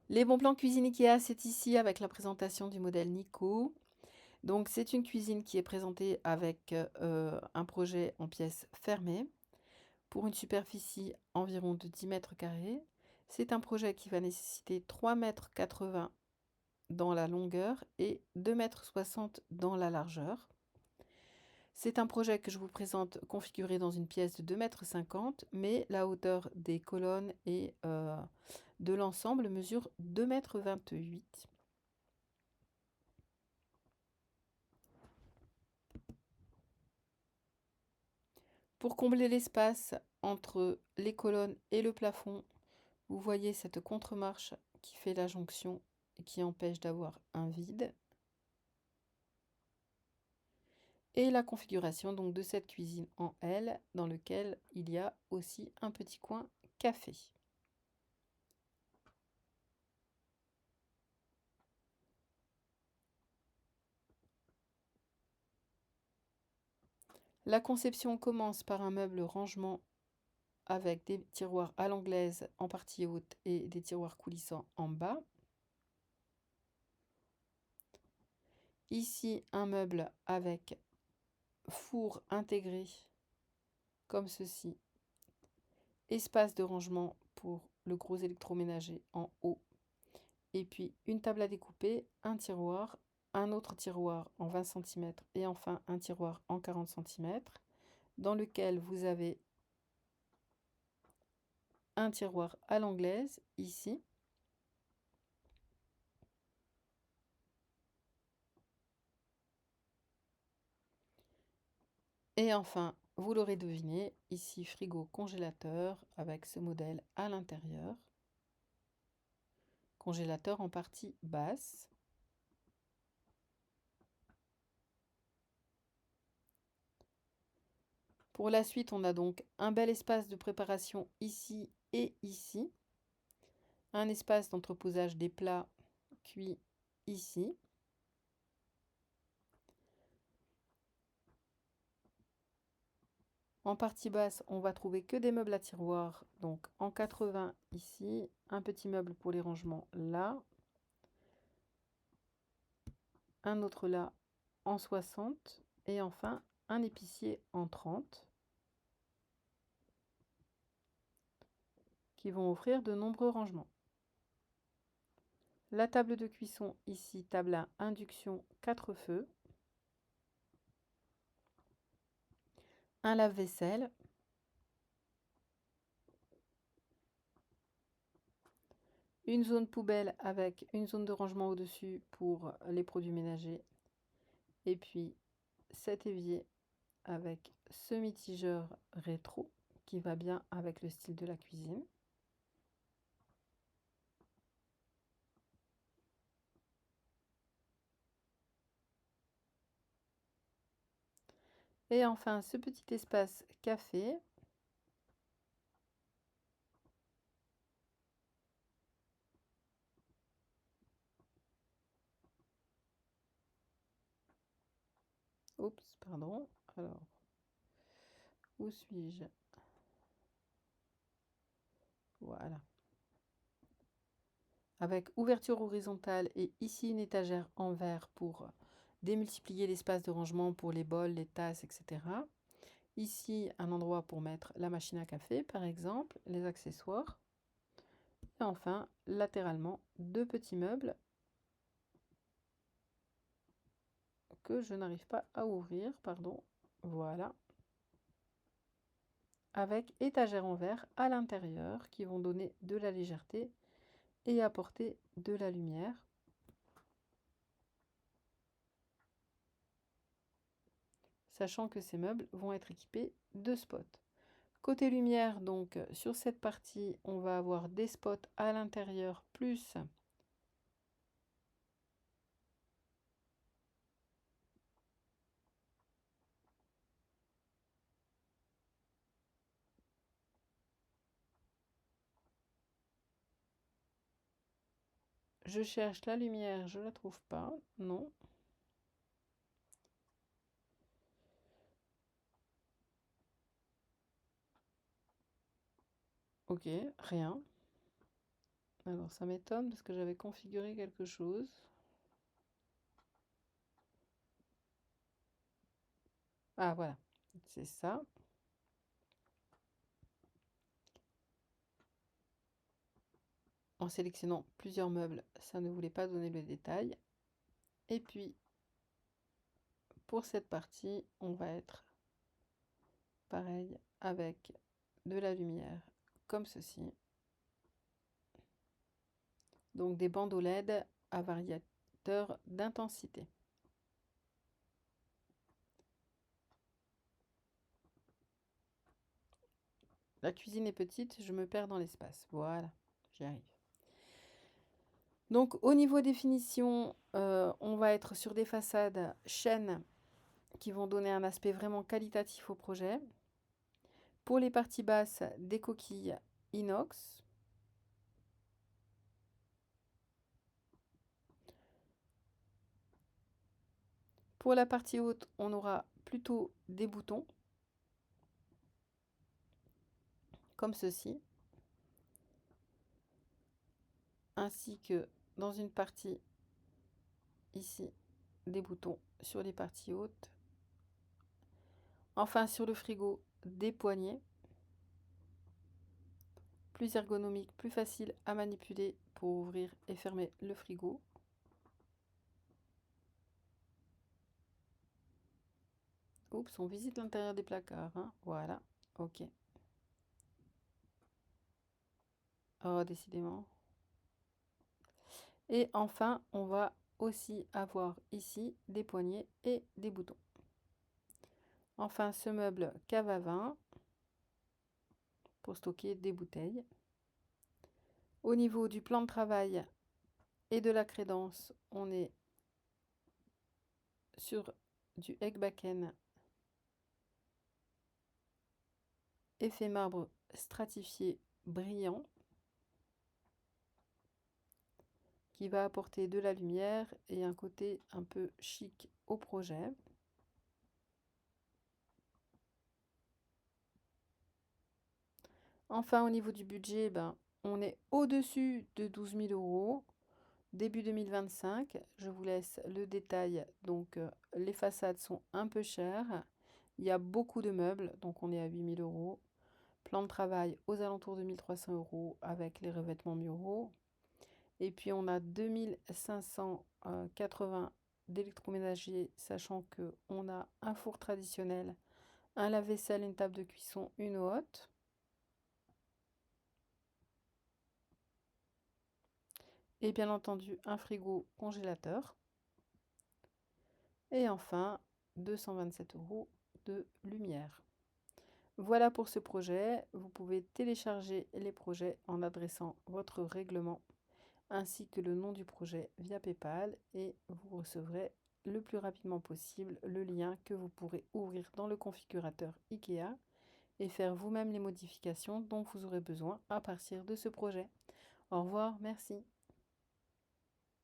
Les bons plans cuisine IKEA, c'est ici avec la présentation du modèle Nico. Donc c'est une cuisine qui est présentée avec un projet en pièces fermées pour une superficie environ de 10 mètres carrés. C'est un projet qui va nécessiter 3,80 m dans la longueur et 2,60 m dans la largeur. C'est un projet que je vous présente configuré dans une pièce de 2,50 m, mais la hauteur des colonnes et de l'ensemble mesure 2,28 m. Pour combler l'espace entre les colonnes et le plafond, vous voyez cette contre-marche qui fait la jonction et qui empêche d'avoir un vide. Et la configuration donc de cette cuisine en L dans lequel il y a aussi un petit coin café. La conception commence par un meuble rangement avec des tiroirs à l'anglaise en partie haute et des tiroirs coulissants en bas. Ici, un meuble avec four intégré comme ceci. Espace de rangement pour le gros électroménager en haut. Et puis une table à découper, un tiroir, un autre tiroir en 20 cm et enfin un tiroir en 40 cm dans lequel vous avez un tiroir à l'anglaise ici. Et enfin, vous l'aurez deviné, ici frigo congélateur avec ce modèle à l'intérieur. Congélateur en partie basse. Pour la suite, on a donc un bel espace de préparation ici et ici. Un espace d'entreposage des plats cuits ici. En partie basse, on va trouver que des meubles à tiroirs, donc en 80 ici, un petit meuble pour les rangements là, un autre là en 60 et enfin un épicier en 30 qui vont offrir de nombreux rangements. La table de cuisson ici, table à induction 4 feux, un lave-vaisselle, une zone poubelle avec une zone de rangement au-dessus pour les produits ménagers et puis cet évier avec ce mitigeur rétro qui va bien avec le style de la cuisine. Et enfin ce petit espace café. Oups, pardon. Alors, où suis-je? Voilà. Avec ouverture horizontale et ici une étagère en verre pour démultiplier l'espace de rangement pour les bols, les tasses, etc. Ici, un endroit pour mettre la machine à café, par exemple, les accessoires. Et enfin, latéralement, deux petits meubles que je n'arrive pas à ouvrir, pardon. Voilà. Avec étagère en verre à l'intérieur qui vont donner de la légèreté et apporter de la lumière. Sachant que ces meubles vont être équipés de spots. Côté lumière, donc sur cette partie, on va avoir des spots à l'intérieur plus je cherche la lumière, je la trouve pas, non. Ok, rien. Alors ça m'étonne parce que j'avais configuré quelque chose. Ah voilà, c'est ça. En sélectionnant plusieurs meubles, ça ne voulait pas donner le détail. Et puis, pour cette partie, on va être pareil avec de la lumière comme ceci. Donc des bandeaux LED à variateur d'intensité. La cuisine est petite, je me perds dans l'espace. Voilà, j'y arrive. Donc au niveau des finitions, on va être sur des façades chêne qui vont donner un aspect vraiment qualitatif au projet. Pour les parties basses, des coquilles inox. Pour la partie haute, on aura plutôt des boutons, comme ceci, ainsi que dans une partie ici, des boutons sur les parties hautes. Enfin, sur le frigo, des poignées, plus ergonomiques, plus faciles à manipuler pour ouvrir et fermer le frigo. Oups, on visite l'intérieur des placards, hein. Voilà, ok. Oh, décidément. Et enfin, on va aussi avoir ici des poignées et des boutons. Enfin, ce meuble cave à vin pour stocker des bouteilles. Au niveau du plan de travail et de la crédence, on est sur du Ekbaken effet marbre stratifié brillant qui va apporter de la lumière et un côté un peu chic au projet. Enfin, au niveau du budget, on est au-dessus de 12 000 €. Début 2025, je vous laisse le détail. Donc, les façades sont un peu chères. Il y a beaucoup de meubles, donc on est à 8 000 €. Plan de travail aux alentours de 1 300 € avec les revêtements muraux. Et puis, on a 2 580 d'électroménager, sachant qu'on a un four traditionnel, un lave-vaisselle, une table de cuisson, une hotte. Et bien entendu, un frigo congélateur. Et enfin, 227 € de lumière. Voilà pour ce projet. Vous pouvez télécharger les projets en adressant votre règlement ainsi que le nom du projet via PayPal et vous recevrez le plus rapidement possible le lien que vous pourrez ouvrir dans le configurateur IKEA et faire vous-même les modifications dont vous aurez besoin à partir de ce projet. Au revoir, merci.